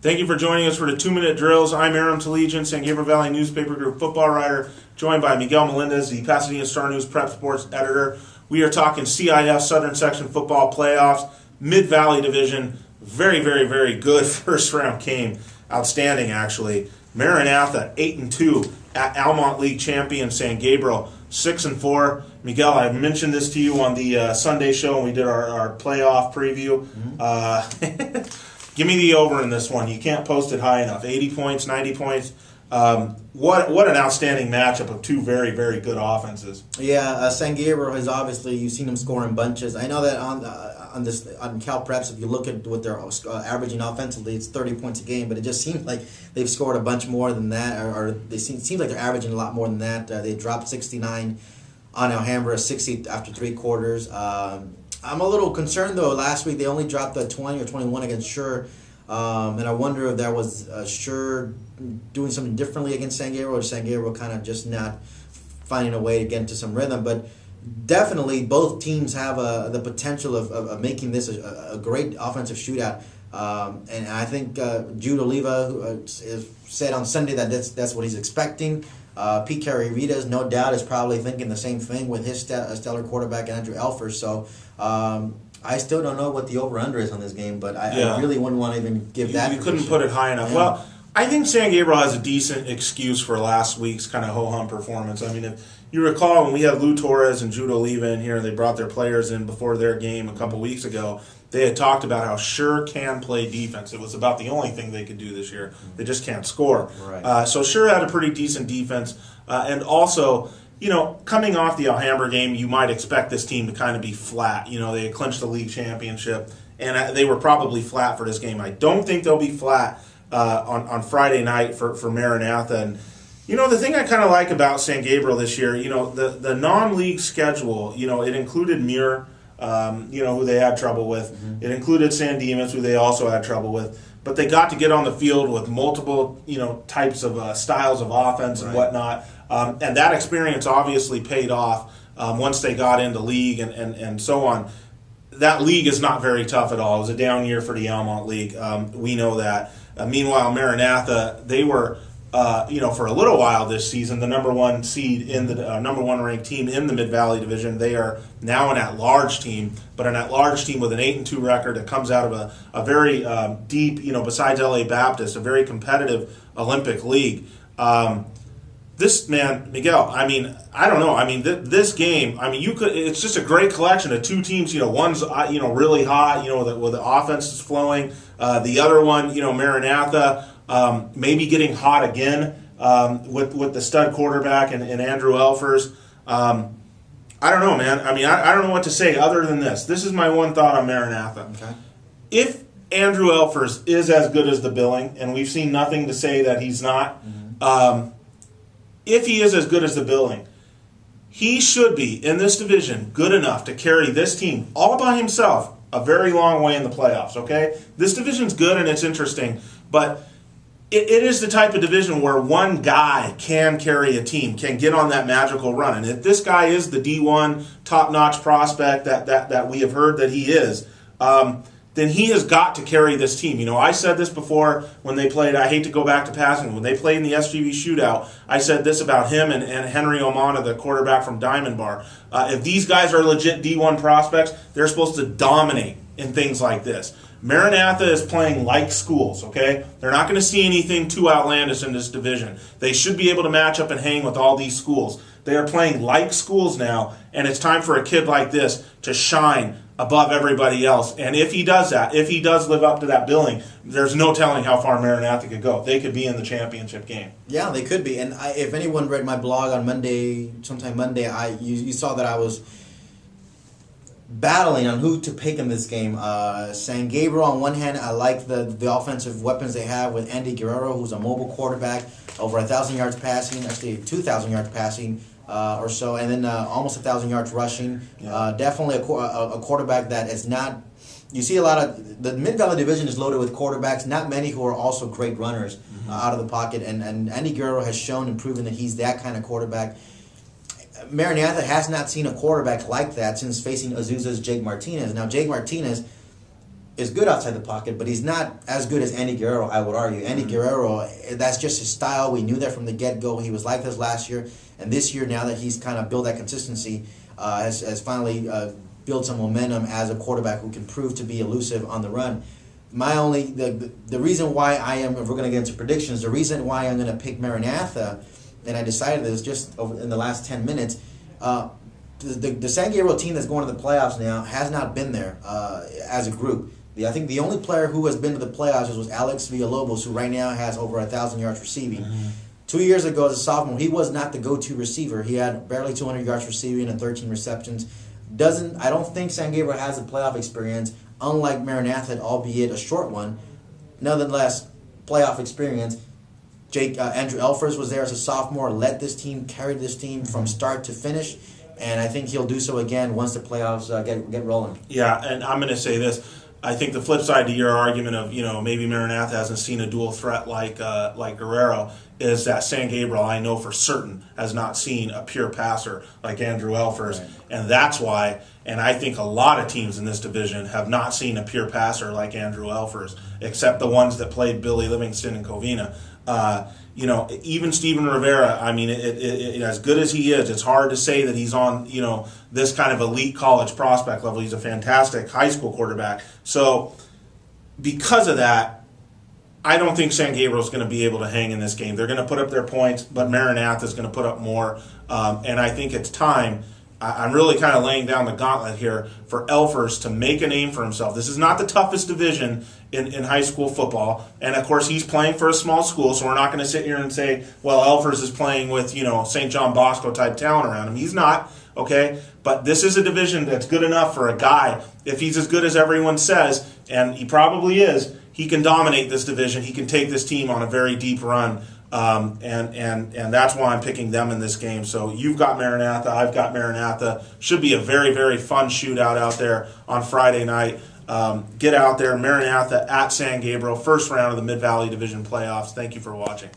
Thank you for joining us for the 2-minute drills. I'm Aram Talegian, San Gabriel Valley Newspaper Group football writer, joined by Miguel Melendez, the Pasadena Star News Prep Sports editor. We are talking CIF Southern Section football playoffs, Mid-Valley Division. Very, very, very good first-round game. Outstanding, actually. Maranatha, 8-2 at Almont League champion San Gabriel, 6-4. Miguel, I mentioned this to you on the Sunday show when we did our playoff preview. Give me the over in this one. You can't post it high enough. 80 points, 90 points. What an outstanding matchup of two very, very good offenses. Yeah, San Gabriel has obviously, you've seen them score in bunches. I know that on Cal Preps, if you look at what they're averaging offensively, it's 30 points a game, but it just seems like they've scored a bunch more than that, or they seems like they're averaging a lot more than that. They dropped 69 on Alhambra, 60 after three quarters. I'm a little concerned, though. Last week they only dropped the 20 or 21 against Sure, and I wonder if that was Sure doing something differently against San Gabriel, or San Gabriel kind of just not finding a way to get into some rhythm. But definitely both teams have the potential of making this a great offensive shootout. And I think Jude Oliva said on Sunday that that's what he's expecting. Pete Carey-Ritas, no doubt, is probably thinking the same thing with his stellar quarterback, Andrew Elfers. So I still don't know what the over-under is on this game, but I really wouldn't want to even give that. You couldn't put it high enough. Yeah. Well, I think San Gabriel has a decent excuse for last week's kind of ho-hum performance. I mean, if you recall, when we had Lou Torres and Jude Oliva in here, and they brought their players in before their game a couple weeks ago, they had talked about how Sure can play defense. It was about the only thing they could do this year. They just can't score. Right. So Sure had a pretty decent defense. And also, coming off the Alhambra game, you might expect this team to kind of be flat. They had clinched the league championship, and they were probably flat for this game. I don't think they'll be flat on Friday night for Maranatha. And, the thing I kind of like about San Gabriel this year, the non-league schedule, it included Muir, who they had trouble with. Mm-hmm. It included San Dimas, who they also had trouble with. But they got to get on the field with multiple, types of styles of offense and whatnot. And that experience obviously paid off once they got into league and so on. That league is not very tough at all. It was a down year for the Almont League. We know that. Meanwhile, Maranatha, they were, for a little while this season, the number one seed in the number one ranked team in the Mid-Valley Division. They are now an at-large team, but an at-large team with an 8-2 record that comes out of a very deep, besides LA Baptist, a very competitive Olympic league. This man, Miguel, I don't know. This game, it's just a great collection of two teams. One's, really hot, where the offense is flowing. The other one, Maranatha, maybe getting hot again with the stud quarterback and Andrew Elfers. I don't know, man. I don't know what to say other than this. This is my one thought on Maranatha. Okay. If Andrew Elfers is as good as the billing, and we've seen nothing to say that he's not, if he is as good as the billing, he should be, in this division, good enough to carry this team all by himself a very long way in the playoffs, okay? This division's good and it's interesting, but it is the type of division where one guy can carry a team, can get on that magical run. And if this guy is the D1 top-notch prospect that we have heard that he is, then he has got to carry this team. I said this before when they played, I hate to go back to passing, when they played in the SGV shootout, I said this about him and Henry Omana, the quarterback from Diamond Bar. If these guys are legit D1 prospects, they're supposed to dominate in things like this. Maranatha is playing like schools, okay? They're not going to see anything too outlandish in this division. They should be able to match up and hang with all these schools. They are playing like schools now, and it's time for a kid like this to shine above everybody else. And if he does that, if he does live up to that billing, there's no telling how far Maranatha could go. They could be in the championship game. Yeah, they could be. And if anyone read my blog on Monday, sometime Monday, you saw that I was battling on who to pick in this game. San Gabriel, on one hand, I like the offensive weapons they have with Andy Guerrero, who's a mobile quarterback, over 1,000 yards passing, actually 2,000 yards passing or so, and then almost 1,000 yards rushing. Yeah. Definitely a quarterback that is not. You see a lot of the Mid-Valley Division is loaded with quarterbacks, not many who are also great runners out of the pocket, and Andy Guerrero has shown and proven that he's that kind of quarterback. Maranatha has not seen a quarterback like that since facing Azusa's Jake Martinez. Now, Jake Martinez is good outside the pocket, but he's not as good as Andy Guerrero, I would argue. Andy Guerrero, that's just his style. We knew that from the get-go. He was like this last year. And this year, now that he's kind of built that consistency, has finally built some momentum as a quarterback who can prove to be elusive on the run. The reason why I am, if we're going to get into predictions, the reason why I'm going to pick Maranatha, and I decided this just in the last 10 minutes, the San Gabriel team that's going to the playoffs now has not been there as a group. I think the only player who has been to the playoffs was Alex Villalobos, who right now has over 1,000 yards receiving. 2 years ago, as a sophomore, he was not the go-to receiver. He had barely 200 yards receiving and 13 receptions. I don't think San Gabriel has a playoff experience, unlike Maranatha, albeit a short one. Nonetheless, playoff experience. Andrew Elfers was there as a sophomore, led this team, carried this team from start to finish, and I think he'll do so again once the playoffs get rolling. Yeah, and I'm going to say this. I think the flip side to your argument of, maybe Maranatha hasn't seen a dual threat like Guerrero is that San Gabriel, I know for certain, has not seen a pure passer like Andrew Elfers. Right. And that's why, and I think a lot of teams in this division have not seen a pure passer like Andrew Elfers, except the ones that played Billy Livingston and Covina. Even Steven Rivera, I mean, as good as he is, it's hard to say that he's on, this kind of elite college prospect level. He's a fantastic high school quarterback. So because of that, I don't think San Gabriel's going to be able to hang in this game. They're going to put up their points, but Maranatha is going to put up more. And I think it's time. I'm really kind of laying down the gauntlet here for Elfers to make a name for himself. This is not the toughest division in high school football. And, of course, he's playing for a small school, so we're not going to sit here and say, well, Elfers is playing with, St. John Bosco-type talent around him. He's not, okay? But this is a division that's good enough for a guy. If he's as good as everyone says, and he probably is, he can dominate this division. He can take this team on a very deep run. And that's why I'm picking them in this game. So you've got Maranatha, I've got Maranatha. Should be a very, very fun shootout out there on Friday night. Get out there, Maranatha at San Gabriel, first round of the Mid-Valley Division playoffs. Thank you for watching.